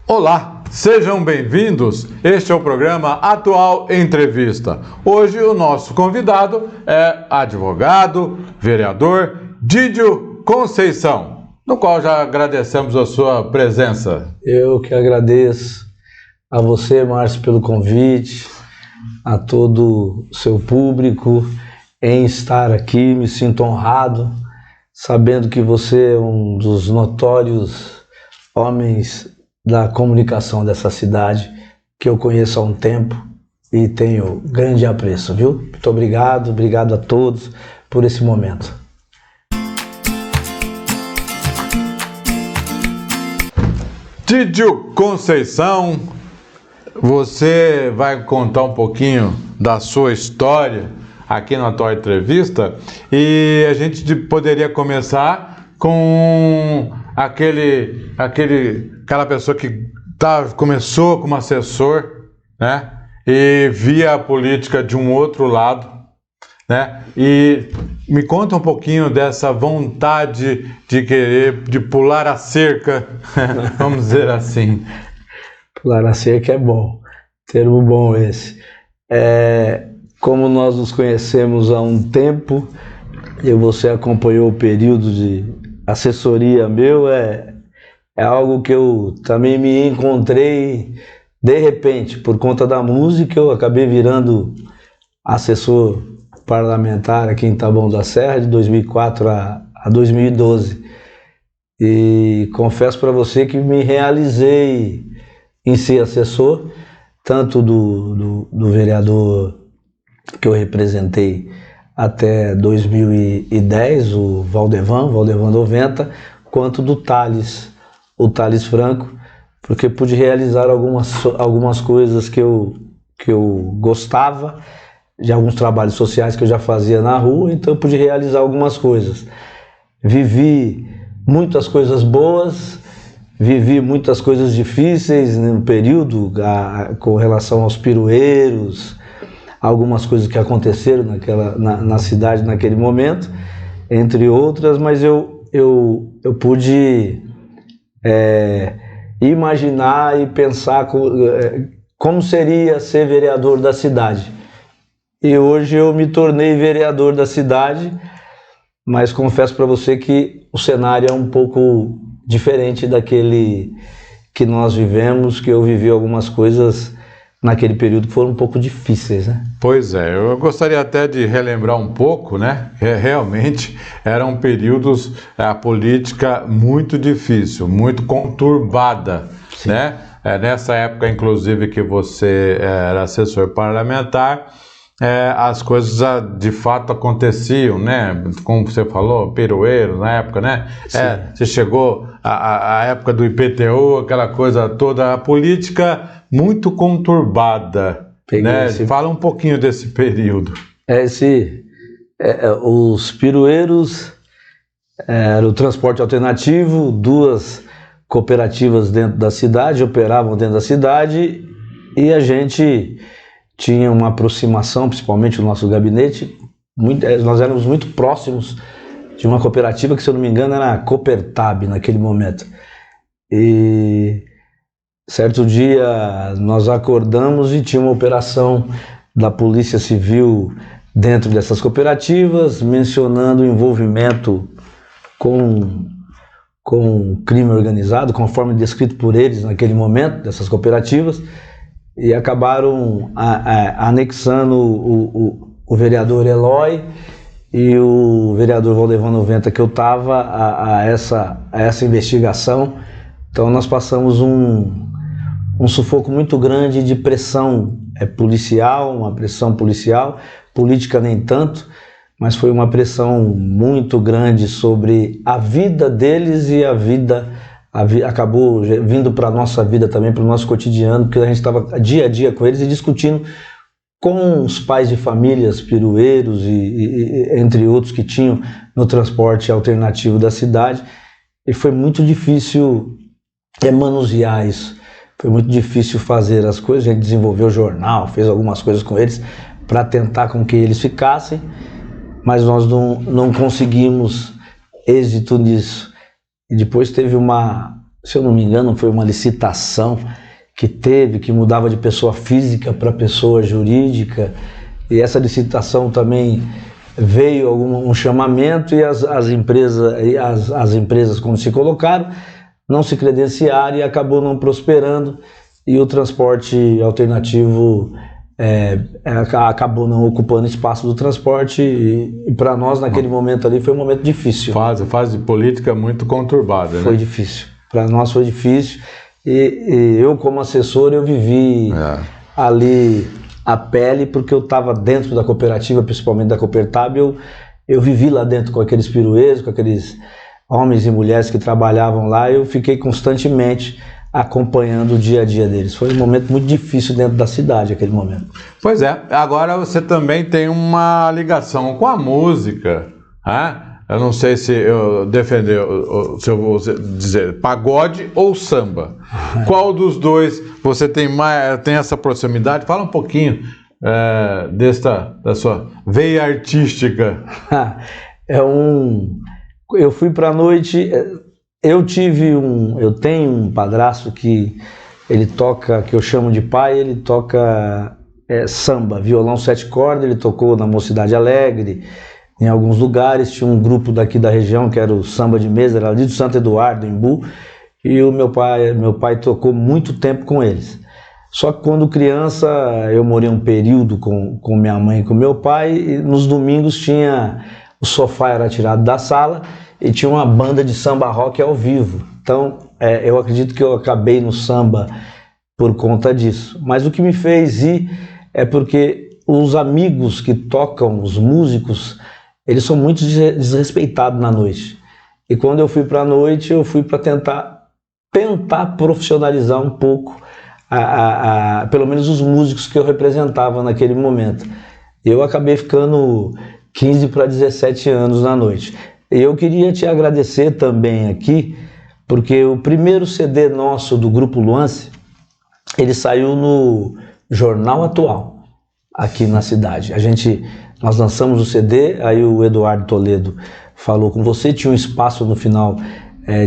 Olá, sejam bem-vindos. Este é o programa Atual Entrevista. Hoje o nosso convidado é advogado, vereador Didio Conceição, no qual já agradecemos a sua presença. Eu que agradeço a você, Márcio, pelo convite, a todo o seu público em estar aqui. Me sinto honrado, sabendo que você é um dos notórios homens da comunicação dessa cidade, que eu conheço há um tempo e tenho grande apreço, viu? Muito obrigado a todos por esse momento. Didio Conceição, você vai contar um pouquinho da sua história aqui na Atual Entrevista e a gente poderia começar com aquela pessoa que começou como assessor, né? E via a política de um outro lado, né? E me conta um pouquinho dessa vontade de pular a cerca, vamos dizer assim. Pular a cerca é bom, termo bom esse. Como nós nos conhecemos há um tempo, e você acompanhou o período de assessoria meu, é algo que eu também me encontrei de repente. Por conta da música, eu acabei virando assessor parlamentar aqui em Taboão da Serra de 2004 a 2012. E confesso para você que me realizei em ser assessor, tanto do vereador que eu representei até 2010, o Valdevan 90, quanto do Thales, o Thales Franco, porque pude realizar algumas coisas que eu gostava, de alguns trabalhos sociais que eu já fazia na rua, então eu pude realizar algumas coisas. Vivi muitas coisas boas, vivi muitas coisas difíceis no período, com relação aos pirueiros, algumas coisas que aconteceram na cidade naquele momento, entre outras, mas eu pude imaginar e pensar como seria ser vereador da cidade. E hoje eu me tornei vereador da cidade, mas confesso para você que o cenário é um pouco diferente daquele que nós vivemos, que eu vivi algumas coisas naquele período que foram um pouco difíceis, né? Pois é, eu gostaria até de relembrar um pouco, né? Realmente eram períodos, a política muito difícil, muito conturbada, sim, né? Nessa época, inclusive, que você era assessor parlamentar, as coisas de fato aconteciam, né? Como você falou, pirueiro na época, né? Você chegou à época do IPTU, aquela coisa toda, a política muito conturbada, né? Fala um pouquinho desse período. Os pirueiros, era o transporte alternativo, duas cooperativas dentro da cidade, operavam dentro da cidade, e a gente tinha uma aproximação, principalmente no nosso gabinete, nós éramos muito próximos de uma cooperativa que, se eu não me engano, era a Coopertab naquele momento. E certo dia nós acordamos e tinha uma operação da Polícia Civil dentro dessas cooperativas, mencionando o envolvimento com crime organizado, conforme descrito por eles naquele momento, dessas cooperativas, e acabaram anexando o vereador Eloy e o vereador Valdevan 90, que eu estava, a essa investigação. Então nós passamos um sufoco muito grande de pressão policial, uma pressão policial, política nem tanto, mas foi uma pressão muito grande sobre a vida deles, e acabou vindo para a nossa vida também, para o nosso cotidiano, porque a gente estava dia a dia com eles e discutindo com os pais de famílias, pirueiros e entre outros que tinham no transporte alternativo da cidade, e foi muito difícil manusear isso, foi muito difícil fazer as coisas. A gente desenvolveu jornal, fez algumas coisas com eles para tentar com que eles ficassem, mas nós não conseguimos êxito nisso. E depois teve uma se eu não me engano, foi uma licitação que mudava de pessoa física para pessoa jurídica, e essa licitação também veio um chamamento e as empresas, como se colocaram, não se credenciaram e acabou não prosperando, e o transporte alternativo acabou não ocupando espaço do transporte, e para nós naquele momento ali foi um momento difícil. Fase política muito conturbada, Foi né? difícil, para nós foi difícil, e eu como assessor eu vivi ali a pele, porque eu estava dentro da cooperativa, principalmente da Coopertab, eu vivi lá dentro com aqueles pirueiros, com aqueles homens e mulheres que trabalhavam lá, eu fiquei constantemente acompanhando o dia a dia deles. Foi um momento muito difícil dentro da cidade, aquele momento. Pois é, agora você também tem uma ligação com a música, né? Eu não sei se eu defender, se eu vou dizer pagode ou samba. Qual dos dois você tem essa proximidade? Fala um pouquinho da sua veia artística. Eu fui para a noite. Eu tenho um padrasto que ele toca, que eu chamo de pai, ele toca samba, violão 7 cordas, ele tocou na Mocidade Alegre, em alguns lugares. Tinha um grupo daqui da região que era o Samba de Mesa, era ali do Santo Eduardo, em Embu, e o meu pai tocou muito tempo com eles. Só que quando criança, eu morei um período com minha mãe e com meu pai, e nos domingos o sofá era tirado da sala e tinha uma banda de samba rock ao vivo. Então, eu acredito que eu acabei no samba por conta disso. Mas o que me fez ir é porque os amigos que tocam, os músicos, eles são muito desrespeitados na noite. E quando eu fui para a noite, eu fui para tentar profissionalizar um pouco, pelo menos os músicos que eu representava naquele momento. Eu acabei ficando 15 para 17 anos na noite. E eu queria te agradecer também aqui, porque o primeiro CD nosso do Grupo Luance, ele saiu no Jornal Atual, aqui na cidade. Nós lançamos o CD, aí o Eduardo Toledo falou com você, tinha um espaço no final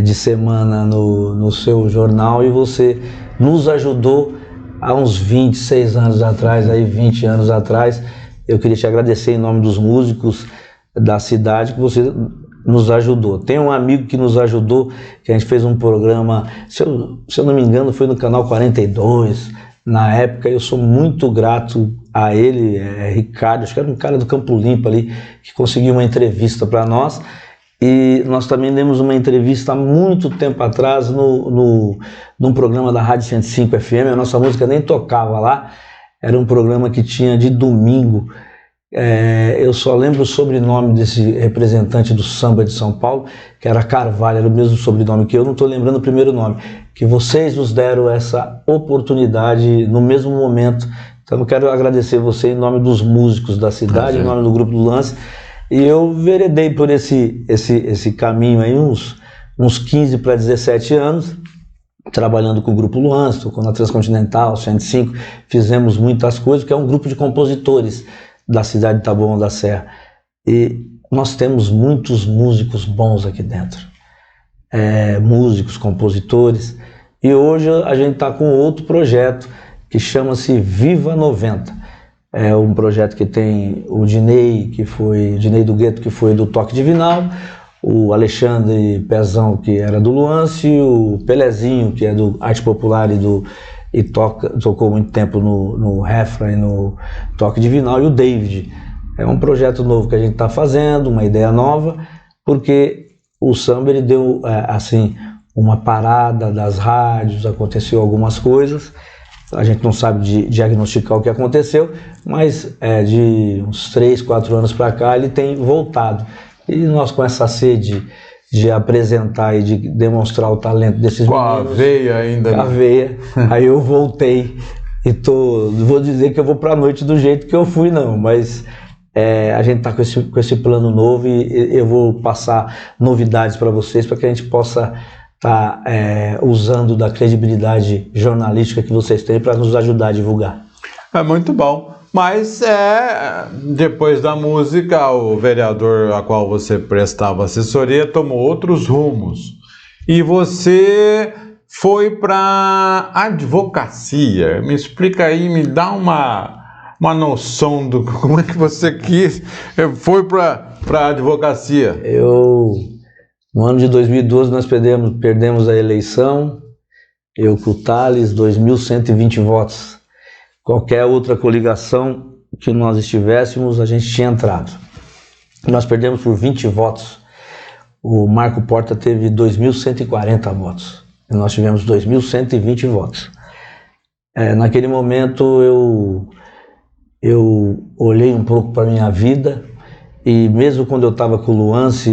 de semana no seu jornal, e você nos ajudou há uns 26 anos atrás, 20 anos atrás. Eu queria te agradecer em nome dos músicos da cidade, que você nos ajudou. Tem um amigo que nos ajudou, que a gente fez um programa, se eu não me engano, foi no canal 42, na época. Eu sou muito grato a ele, Ricardo, acho que era um cara do Campo Limpo ali, que conseguiu uma entrevista para nós. E nós também demos uma entrevista há muito tempo atrás num programa da Rádio 105 FM, a nossa música nem tocava lá, era um programa que tinha de domingo. Eu só lembro o sobrenome desse representante do samba de São Paulo, que era Carvalho, era o mesmo sobrenome que eu, não estou lembrando o primeiro nome, que vocês nos deram essa oportunidade no mesmo momento. Então eu quero agradecer você em nome dos músicos da cidade, em nome do Grupo do Lance, e eu veredei por esse caminho aí uns 15 para 17 anos, trabalhando com o Grupo Luance, tocou na Transcontinental, 105, fizemos muitas coisas, que é um grupo de compositores da cidade de Taboão da Serra. E nós temos muitos músicos bons aqui dentro, músicos, compositores, e hoje a gente está com outro projeto que chama-se Viva 90. É um projeto que tem o Dinei do Gueto, que foi do Toque Divinal, o Alexandre Pezão, que era do Luance, o Pelezinho, que é do Arte Popular e tocou muito tempo no Refra e no Toque Divinal, e o David. É um projeto novo que a gente está fazendo, uma ideia nova, porque o samba ele deu uma parada das rádios, aconteceu algumas coisas, a gente não sabe diagnosticar o que aconteceu, mas de uns 3, 4 anos para cá ele tem voltado. E nós, com essa sede de apresentar e de demonstrar o talento desses meninos... Com a veia ainda. Com a veia. Aí eu voltei e vou dizer que eu vou para a noite do jeito que eu fui, não, mas a gente está com esse plano novo, e eu vou passar novidades para vocês, para que a gente possa estar usando da credibilidade jornalística que vocês têm para nos ajudar a divulgar. É muito bom. Mas depois da música, o vereador a qual você prestava assessoria tomou outros rumos. E você foi para advocacia. Me explica aí, me dá uma noção do como é que você foi para advocacia. No ano de 2012 nós perdemos a eleição, eu com o Thales, 2.120 votos. Qualquer outra coligação que nós estivéssemos, a gente tinha entrado. Nós perdemos por 20 votos. O Marco Porta teve 2.140 votos. E nós tivemos 2.120 votos. Naquele momento eu olhei um pouco para a minha vida, e mesmo quando eu estava com o Luance,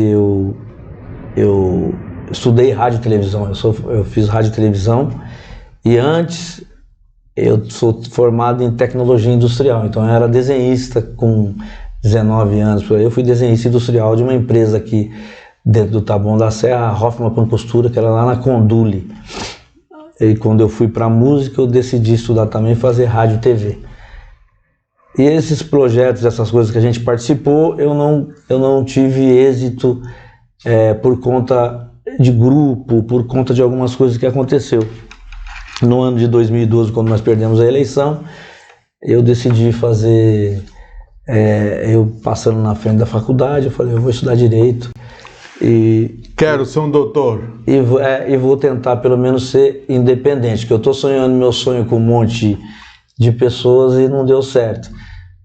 eu estudei rádio e televisão. Eu fiz rádio e televisão, e antes eu sou formado em tecnologia industrial, então eu era desenhista com 19 anos. Por aí eu fui desenhista industrial de uma empresa aqui dentro do Taboão da Serra, a Hoffman Pan Costura, que era lá na Condule. E quando eu fui para música, eu decidi estudar também, fazer rádio e TV. E esses projetos, essas coisas que a gente participou, eu não tive êxito por conta de grupo, por conta de algumas coisas que aconteceu. No ano de 2012, quando nós perdemos a eleição, eu decidi fazer, eu passando na frente da faculdade, eu falei, eu vou estudar Direito. Quero ser um doutor. E vou tentar pelo menos ser independente, que eu estou sonhando meu sonho com um monte de pessoas e não deu certo.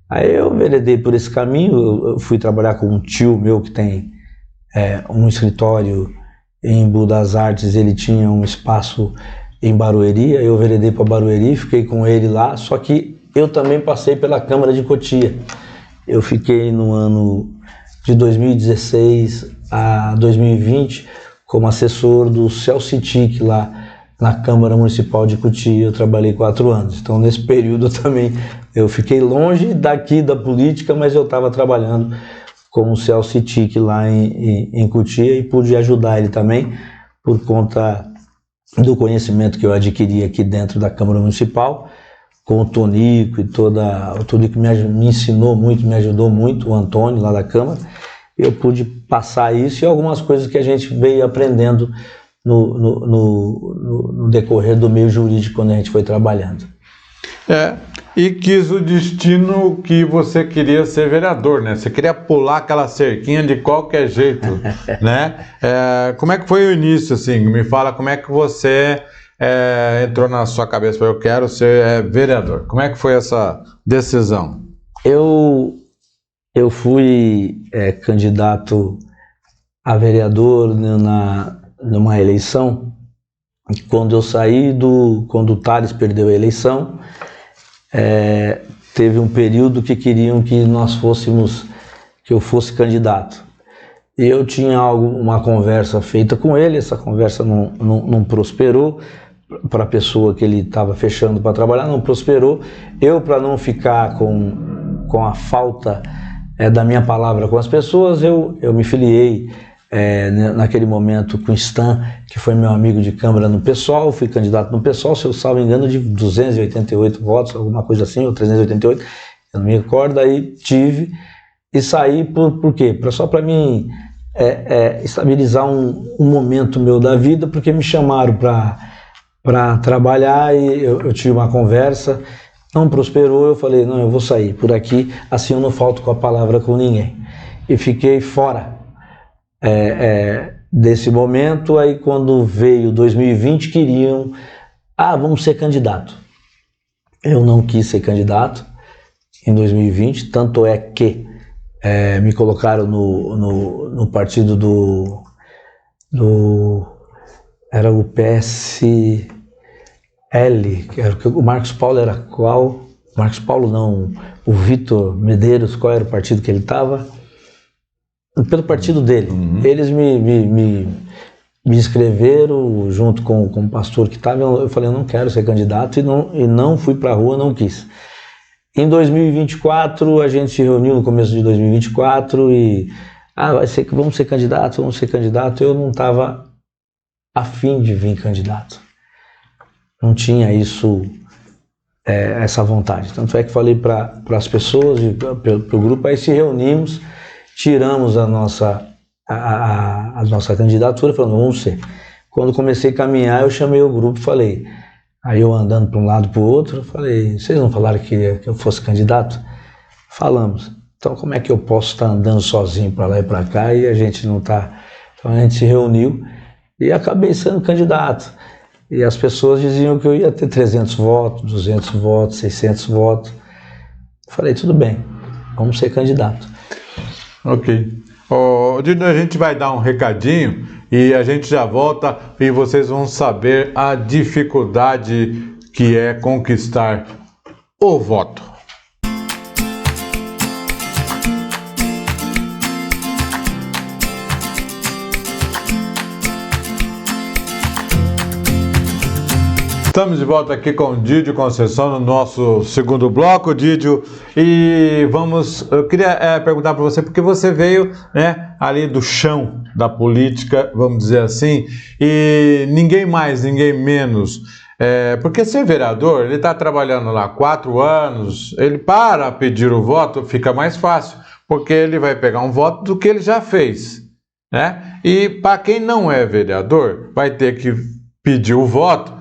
Aí eu enveredei por esse caminho, eu fui trabalhar com um tio meu que tem um escritório em Embu das Artes, ele tinha um espaço em Barueri, aí eu enveredei para Barueri, fiquei com ele lá, só que eu também passei pela Câmara de Cotia. Eu fiquei no ano de 2016 a 2020 como assessor do Celcitic lá na Câmara Municipal de Cotia. Eu trabalhei 4 anos, então nesse período eu fiquei longe daqui da política, mas eu estava trabalhando com o Celcitic lá em Cotia e pude ajudar ele também por conta do conhecimento que eu adquiri aqui dentro da Câmara Municipal, com o Tonico o Tonico me ensinou muito, me ajudou muito, o Antônio lá da Câmara. Eu pude passar isso e algumas coisas que a gente veio aprendendo no decorrer do meio jurídico quando a gente foi trabalhando. E quis o destino que você queria ser vereador, né? Você queria pular aquela cerquinha de qualquer jeito, né? Como é que foi o início, assim? Me fala como é que você entrou na sua cabeça, eu quero ser vereador. Como é que foi essa decisão? Eu fui candidato a vereador numa eleição, quando eu saí quando o Thales perdeu a eleição, teve um período que queriam que eu fosse candidato. E eu tinha uma conversa feita com ele, essa conversa não prosperou, para a pessoa que ele estava fechando para trabalhar, não prosperou. Eu, para não ficar com a falta da minha palavra com as pessoas, eu me filiei naquele momento com o Stan, que foi meu amigo de Câmara no PSOL, fui candidato no PSOL, se eu salvo engano, de 288 votos, alguma coisa assim, ou 388, eu não me recordo, aí tive e saí por quê? Só para mim estabilizar um momento meu da vida, porque me chamaram para trabalhar e eu tive uma conversa, não prosperou, eu falei, não, eu vou sair por aqui, assim eu não falto com a palavra com ninguém. E fiquei fora desse momento. Aí quando veio 2020, queriam, vamos ser candidato. Eu não quis ser candidato em 2020, tanto é que me colocaram no partido era o PSL, que era o Marcos Paulo era qual? Marcos Paulo não, o Vitor Medeiros, qual era o partido que ele estava? Pelo partido dele. Uhum. Eles me inscreveram junto com o pastor que estava. Eu falei, eu não quero ser candidato e não fui para a rua, não quis. Em 2024, a gente se reuniu no começo de 2024 e vamos ser candidato. Eu não estava a fim de vir candidato. Não tinha essa vontade. Tanto é que falei para as pessoas, para o grupo, aí se reunimos, tiramos a nossa candidatura, falando, vamos ser. Quando comecei a caminhar, eu chamei o grupo e falei, aí eu andando para um lado para o outro, eu falei, vocês não falaram que eu fosse candidato? Falamos. Então como é que eu posso estar andando sozinho para lá e para cá e a gente não está... Então a gente se reuniu e acabei sendo candidato. E as pessoas diziam que eu ia ter 300 votos, 200 votos, 600 votos. Falei, tudo bem, vamos ser candidato. Ok. Dino, a gente vai dar um recadinho e a gente já volta e vocês vão saber a dificuldade que é conquistar o voto. Estamos de volta aqui com o Didio Conceição no nosso segundo bloco, Didio, e eu queria perguntar para você, porque você veio, né, ali do chão da política, vamos dizer assim, e ninguém mais, ninguém menos, porque ser vereador, ele está trabalhando lá 4 anos, ele para pedir o voto, fica mais fácil, porque ele vai pegar um voto do que ele já fez, né? E para quem não é vereador, vai ter que pedir o voto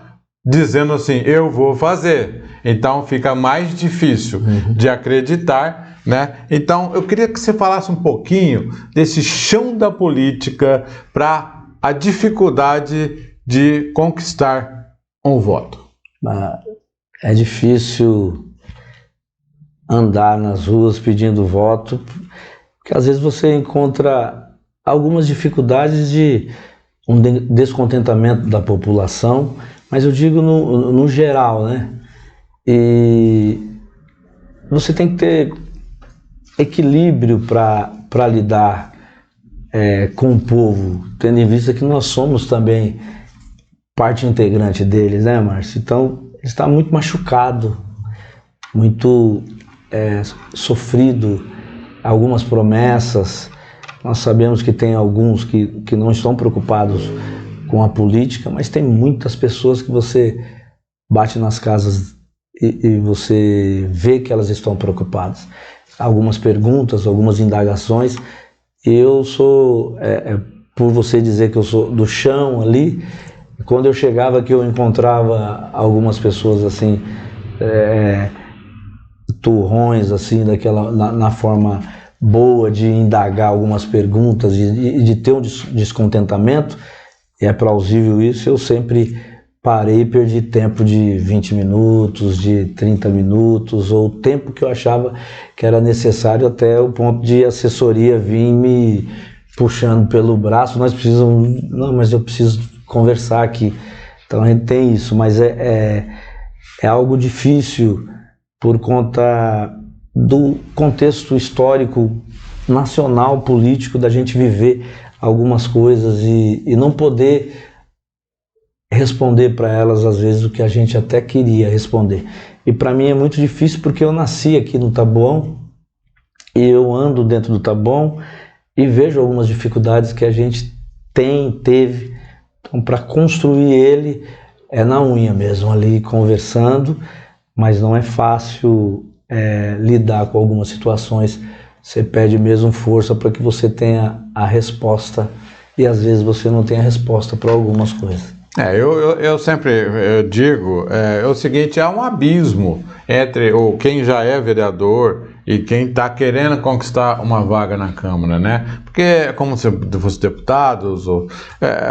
dizendo assim, eu vou fazer. Então fica mais difícil de acreditar, né? Então eu queria que você falasse um pouquinho desse chão da política para a dificuldade de conquistar um voto. É difícil andar nas ruas pedindo voto, porque às vezes você encontra algumas dificuldades de um descontentamento da população, mas eu digo no geral, né? E você tem que ter equilíbrio para lidar com o povo, tendo em vista que nós somos também parte integrante deles, né, Márcio? Então, ele está muito machucado, muito sofrido, algumas promessas. Nós sabemos que tem alguns que não estão preocupados com a política, mas tem muitas pessoas que você bate nas casas e você vê que elas estão preocupadas. Algumas perguntas, algumas indagações. Eu sou, por você dizer que eu sou do chão ali, quando eu chegava aqui eu encontrava algumas pessoas assim, turrões assim, na forma boa de indagar algumas perguntas e de ter um descontentamento. E é plausível isso, eu sempre parei e perdi tempo de 20 minutos, de 30 minutos, ou o tempo que eu achava que era necessário até o ponto de assessoria vir me puxando pelo braço, mas eu preciso conversar aqui. Então a gente tem isso, mas é algo difícil por conta do contexto histórico nacional, político, da gente viver algumas coisas e não poder responder para elas às vezes o que a gente até queria responder. E para mim é muito difícil porque eu nasci aqui no Taboão e eu ando dentro do Taboão e vejo algumas dificuldades que a gente teve. Então, para construir ele é na unha mesmo, ali conversando, mas não é fácil lidar com algumas situações. Você pede mesmo força para que você tenha a resposta e às vezes você não tem a resposta para algumas coisas. Eu sempre digo o seguinte, há um abismo entre quem já é vereador e quem está querendo conquistar uma vaga na Câmara, né? Porque é como se fossem deputados ou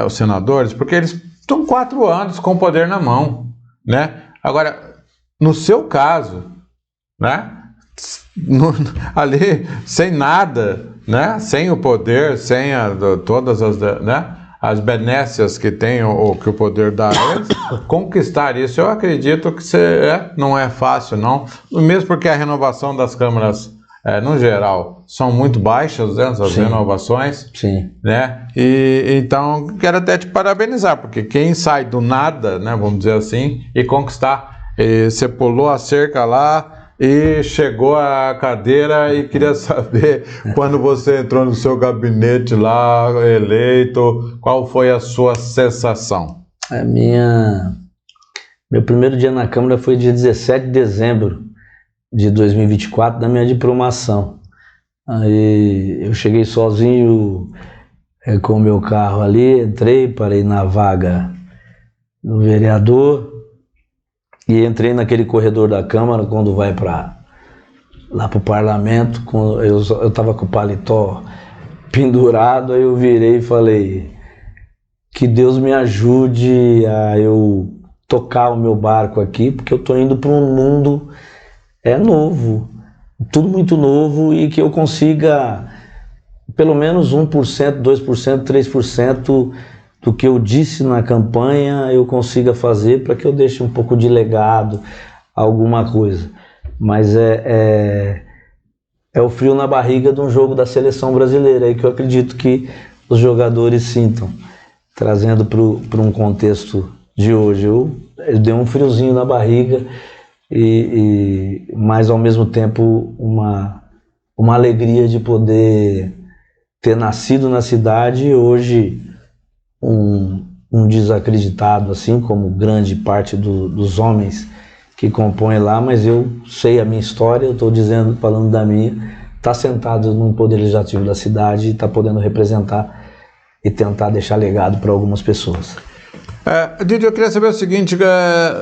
os senadores, porque eles estão 4 anos com o poder na mão, né? Agora, no seu caso, né? Ali sem nada, né? Sem o poder, sem todas as benécias que tem que o poder dá a eles, conquistar isso, eu acredito que não é fácil, não. Mesmo porque a renovação das câmaras, no geral, são muito baixas, né, essas renovações. Sim. Né? E então, quero até te parabenizar, porque quem sai do nada, né, vamos dizer assim, e conquistar, você pulou a cerca lá, e chegou à cadeira e queria saber, quando você entrou no seu gabinete lá, eleito, qual foi a sua sensação? Meu primeiro dia na Câmara foi dia 17 de dezembro de 2024, da minha diplomação. Aí eu cheguei sozinho, com o meu carro ali, entrei, parei na vaga do vereador e entrei naquele corredor da Câmara quando vai lá para o parlamento. Eu estava com o paletó pendurado, aí eu virei e falei: que Deus me ajude a eu tocar o meu barco aqui, porque eu estou indo para um mundo novo, tudo muito novo, e que eu consiga pelo menos 1%, 2%, 3% do que eu disse na campanha eu consiga fazer, para que eu deixe um pouco de legado, alguma coisa. Mas é o frio na barriga de um jogo da seleção brasileira aí que eu acredito que os jogadores sintam, trazendo para um contexto de hoje. Eu dei um friozinho na barriga, mas ao mesmo tempo uma alegria de poder ter nascido na cidade e hoje um desacreditado, assim como grande parte dos homens que compõem lá, mas eu sei a minha história, eu estou falando da minha, está sentado no Poder Legislativo da cidade e está podendo representar e tentar deixar legado para algumas pessoas. Didi, eu queria saber o seguinte,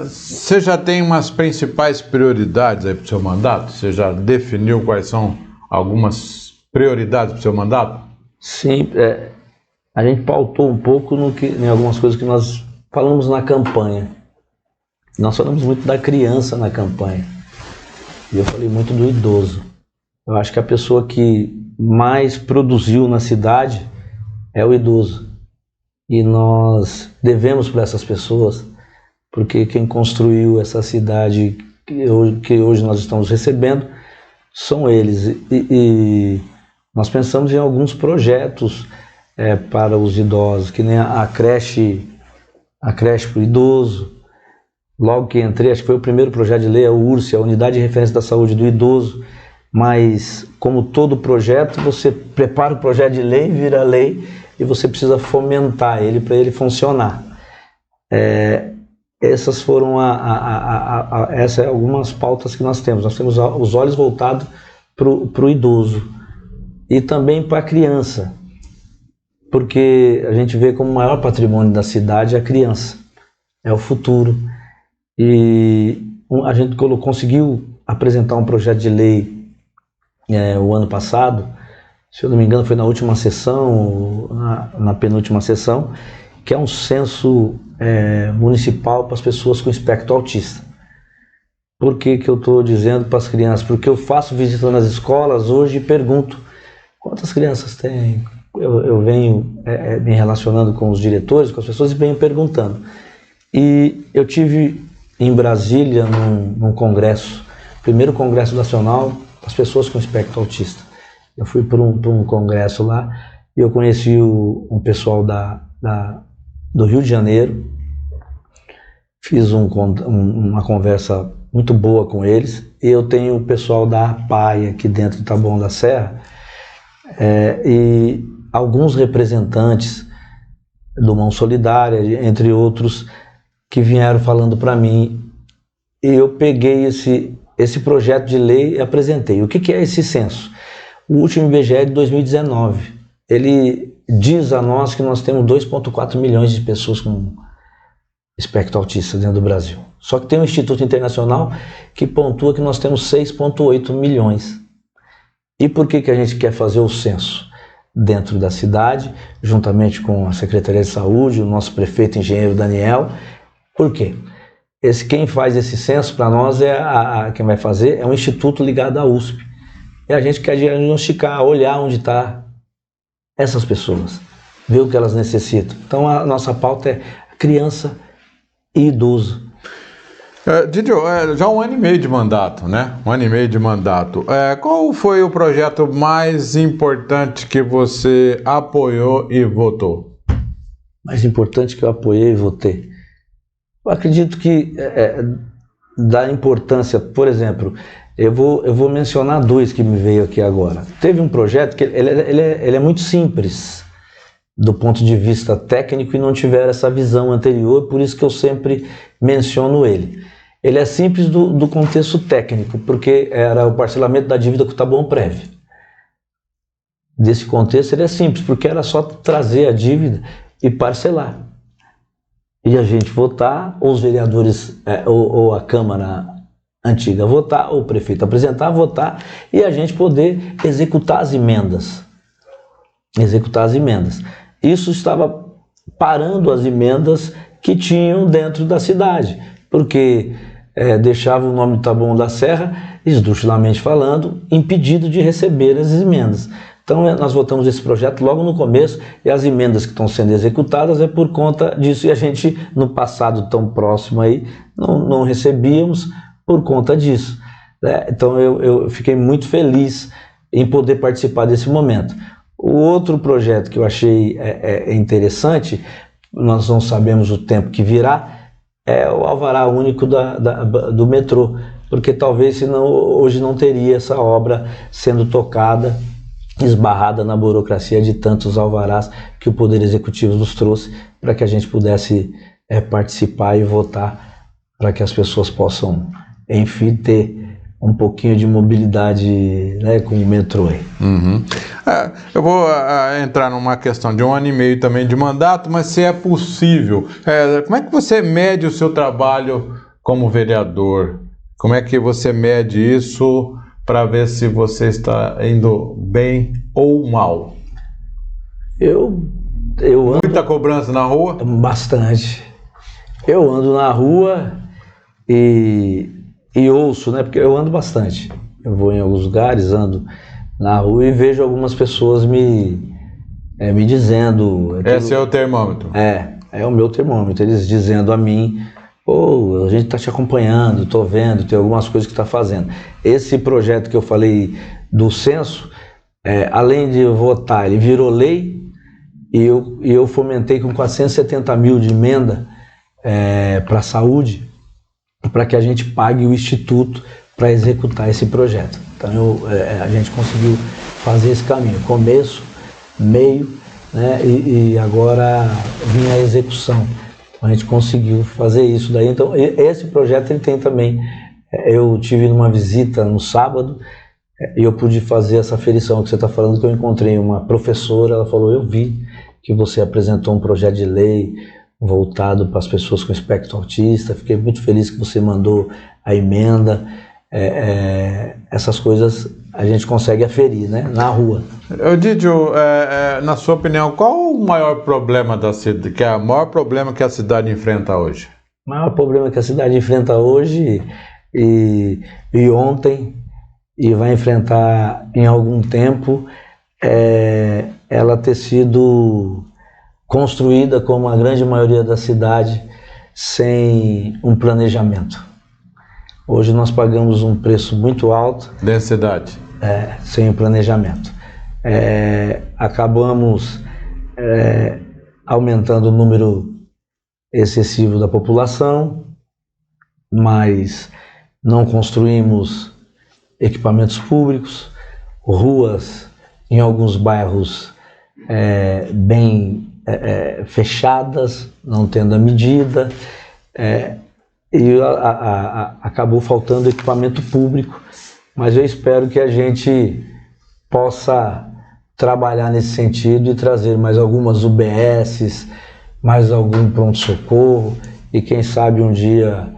você já tem umas principais prioridades aí para o seu mandato? Você já definiu quais são algumas prioridades para o seu mandato? Sim, a gente pautou um pouco em algumas coisas que nós falamos na campanha. Nós falamos muito da criança na campanha e eu falei muito do idoso. Eu acho que a pessoa que mais produziu na cidade é o idoso. E nós devemos para essas pessoas, porque quem construiu essa cidade que hoje nós estamos recebendo são eles. E nós pensamos em alguns projetos para os idosos, que nem a creche para o idoso. Logo que entrei, acho que foi o primeiro projeto de lei, a URSE, a Unidade de Referência da Saúde do Idoso. Mas, como todo projeto, você prepara o projeto de lei, vira lei, e você precisa fomentar ele para ele funcionar. Essas foram essas algumas pautas que nós temos. Nós temos os olhos voltados para o idoso e também para a criança, porque a gente vê como o maior patrimônio da cidade a criança, é o futuro. E a gente conseguiu apresentar um projeto de lei o ano passado, se eu não me engano foi na última sessão, na penúltima sessão, que é um censo municipal para as pessoas com espectro autista. Por que eu estou dizendo para as crianças? Porque eu faço visita nas escolas hoje e pergunto quantas crianças tem. Eu venho me relacionando com os diretores, com as pessoas, e venho perguntando. E eu tive em Brasília num congresso, primeiro congresso nacional das pessoas com espectro autista. Eu fui para um congresso lá e eu conheci um pessoal do Rio de Janeiro, fiz uma conversa muito boa com eles, e eu tenho o pessoal da APAE aqui dentro de Taboão da Serra, e alguns representantes do Mão Solidária, entre outros, que vieram falando para mim, e eu peguei esse projeto de lei e apresentei. O que é esse censo? O último IBGE é de 2019. Ele diz a nós que nós temos 2,4 milhões de pessoas com espectro autista dentro do Brasil. Só que tem um Instituto Internacional que pontua que nós temos 6,8 milhões. E por que a gente quer fazer o censo? Dentro da cidade, juntamente com a Secretaria de Saúde, o nosso prefeito engenheiro Daniel. Por quê? Quem faz esse censo para nós quem vai fazer é um instituto ligado à USP. E a gente quer diagnosticar, olhar onde está essas pessoas, ver o que elas necessitam. Então a nossa pauta é criança e idoso. Didi, já 1 ano e meio de mandato, né? 1 ano e meio de mandato. Qual foi o projeto mais importante que você apoiou e votou? Mais importante que eu apoiei e votei? Eu acredito que dá importância, por exemplo, eu vou mencionar 2 que me veio aqui agora. Teve um projeto que ele é muito simples do ponto de vista técnico e não tiver essa visão anterior, por isso que eu sempre menciono ele. Ele é simples do contexto técnico, porque era o parcelamento da dívida com o Taboão Prev. desse contexto ele é simples, porque era só trazer a dívida e parcelar. E a gente votar, ou os vereadores, ou a Câmara antiga votar, ou o prefeito apresentar, votar, e a gente poder executar as emendas. Isso estava parando as emendas que tinham dentro da cidade, porque deixava o nome do Taboão da Serra, esdrúxulamente falando, impedido de receber as emendas. Então nós votamos esse projeto logo no começo, e as emendas que estão sendo executadas é por conta disso, e a gente, no passado tão próximo aí, não recebíamos por conta disso, né? Então eu fiquei muito feliz em poder participar desse momento. O outro projeto que eu achei interessante, nós não sabemos o tempo que virá, é o alvará único do metrô, porque talvez senão hoje não teria essa obra sendo tocada, esbarrada na burocracia de tantos alvarás que o Poder Executivo nos trouxe para que a gente pudesse participar e votar para que as pessoas possam, enfim, ter um pouquinho de mobilidade, né, com o metrô aí. Uhum. Eu vou entrar numa questão de 1 ano e meio também de mandato, mas se é possível, como é que você mede o seu trabalho como vereador? Como é que você mede isso para ver se você está indo bem ou mal? Eu ando... Muita cobrança na rua? Bastante. Eu ando na rua e ouço, né? Porque eu ando bastante. Eu vou em alguns lugares, ando na rua e vejo algumas pessoas me dizendo... Esse é o termômetro? É o meu termômetro. Eles dizendo a mim: pô, a gente está te acompanhando, estou vendo, tem algumas coisas que está fazendo. Esse projeto que eu falei do censo, além de votar, ele virou lei, e eu fomentei com 470 mil de emenda para a saúde, para que a gente pague o Instituto para executar esse projeto. Então a gente conseguiu fazer esse caminho, começo, meio, né, e agora vinha a execução. A gente conseguiu fazer isso daí. Então esse projeto ele tem também, eu tive numa visita no sábado, e eu pude fazer essa aferição que você está falando, que eu encontrei uma professora, ela falou: eu vi que você apresentou um projeto de lei voltado para as pessoas com espectro autista, fiquei muito feliz que você mandou a emenda. Essas coisas a gente consegue aferir, né, na rua. Didio, na sua opinião, qual o maior problema da cidade, o maior problema que a cidade enfrenta hoje? O maior problema que a cidade enfrenta hoje e ontem, e vai enfrentar em algum tempo, ela ter sido construída, como a grande maioria da cidade, sem um planejamento. Hoje nós pagamos um preço muito alto. Densidade. Sem o planejamento. Acabamos aumentando o número excessivo da população, mas não construímos equipamentos públicos, ruas em alguns bairros bem fechadas, não tendo a medida, e acabou faltando equipamento público, mas eu espero que a gente possa trabalhar nesse sentido e trazer mais algumas UBSs, mais algum pronto-socorro, e quem sabe um dia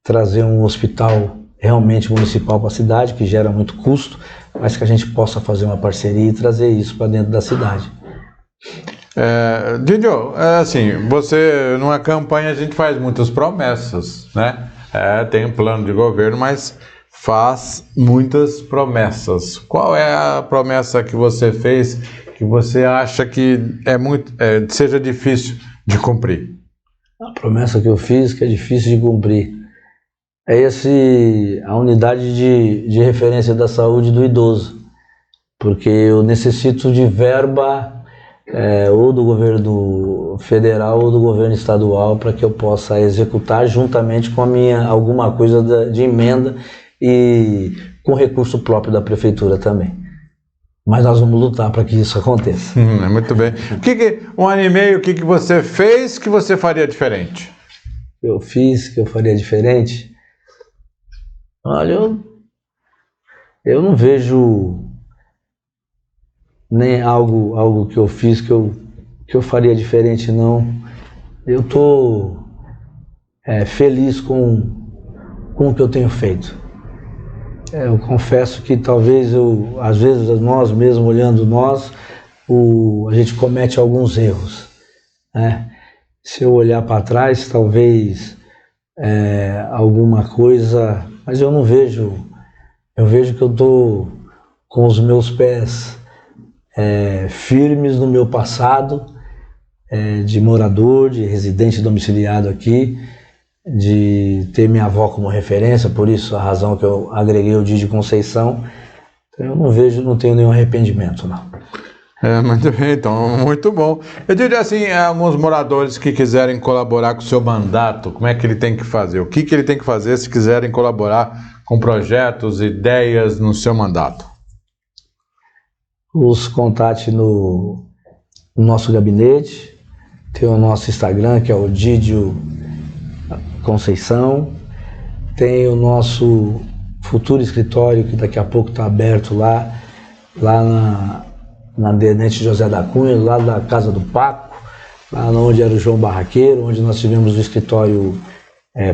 trazer um hospital realmente municipal para a cidade, que gera muito custo, mas que a gente possa fazer uma parceria e trazer isso para dentro da cidade. Didio, assim, você, numa campanha, a gente faz muitas promessas, né? Tem um plano de governo, mas faz muitas promessas. Qual é a promessa que você fez que você acha que seja difícil de cumprir? A promessa que eu fiz que é difícil de cumprir é a unidade de referência da saúde do idoso, porque eu necessito de verba ou do governo federal ou do governo estadual para que eu possa executar juntamente com alguma coisa de emenda e com recurso próprio da prefeitura também. Mas nós vamos lutar para que isso aconteça. Muito bem. 1 ano e meio, o que você fez que você faria diferente? Eu fiz que eu faria diferente? Olha, eu não vejo nem algo que eu fiz que eu faria diferente, não. Eu estou feliz com o que eu tenho feito. Eu confesso que talvez às vezes nós mesmos, olhando a gente comete alguns erros, né? Se eu olhar para trás, talvez alguma coisa, mas eu não vejo. Eu vejo que eu estou com os meus pés firmes no meu passado, de morador, de residente domiciliado aqui, de ter minha avó como referência, por isso a razão que eu agreguei o Didi Conceição. Então eu não tenho nenhum arrependimento, não. Muito bem, então, muito bom. Eu diria assim, alguns moradores que quiserem colaborar com o seu mandato, como é que ele tem que fazer? O que ele tem que fazer se quiserem colaborar com projetos, ideias no seu mandato? Os contate no nosso gabinete, tem o nosso Instagram, que é o Didi Conceição, tem o nosso futuro escritório, que daqui a pouco está aberto lá na Tenente José da Cunha, lá da Casa do Paco, lá onde era o João Barraqueiro, onde nós tivemos o escritório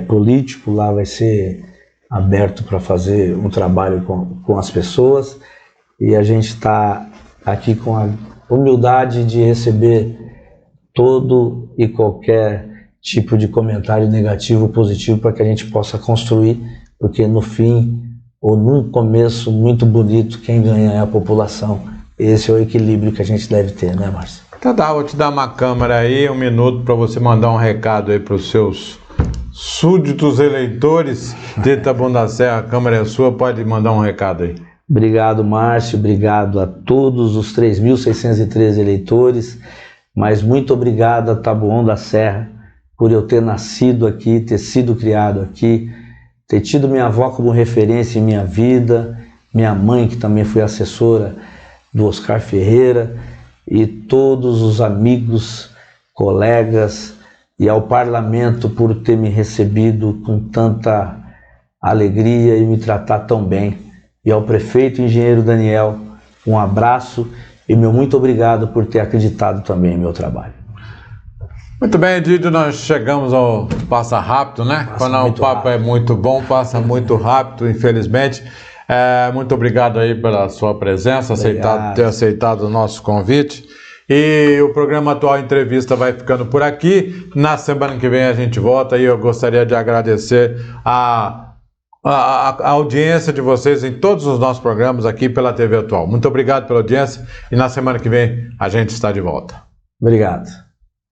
político. Lá vai ser aberto para fazer um trabalho com as pessoas, e a gente está aqui com a humildade de receber todo e qualquer tipo de comentário negativo ou positivo, para que a gente possa construir, porque no fim, ou num começo muito bonito, quem ganha é a população. Esse é o equilíbrio que a gente deve ter, né, Márcio? Tá, vou te dar uma câmera aí, 1 minuto para você mandar um recado aí para os seus súditos eleitores de Taboão da Serra. A câmera é sua, pode mandar um recado aí. Obrigado, Márcio, obrigado a todos os 3.613 eleitores, mas muito obrigado a Taboão da Serra por eu ter nascido aqui, ter sido criado aqui, ter tido minha avó como referência em minha vida, minha mãe, que também foi assessora do Oscar Ferreira, e todos os amigos, colegas, e ao parlamento por ter me recebido com tanta alegria e me tratar tão bem. E ao prefeito engenheiro Daniel, um abraço e meu muito obrigado por ter acreditado também em meu trabalho. Muito bem, Didi, nós chegamos ao Passa Rápido, né? Quando o papo é muito bom, passa muito rápido, infelizmente. Muito obrigado aí pela sua presença, ter aceitado o nosso convite. E o programa Atual Entrevista vai ficando por aqui. Na semana que vem a gente volta, e eu gostaria de agradecer a audiência de vocês em todos os nossos programas aqui pela TV Atual. Muito obrigado pela audiência, e na semana que vem a gente está de volta. Obrigado.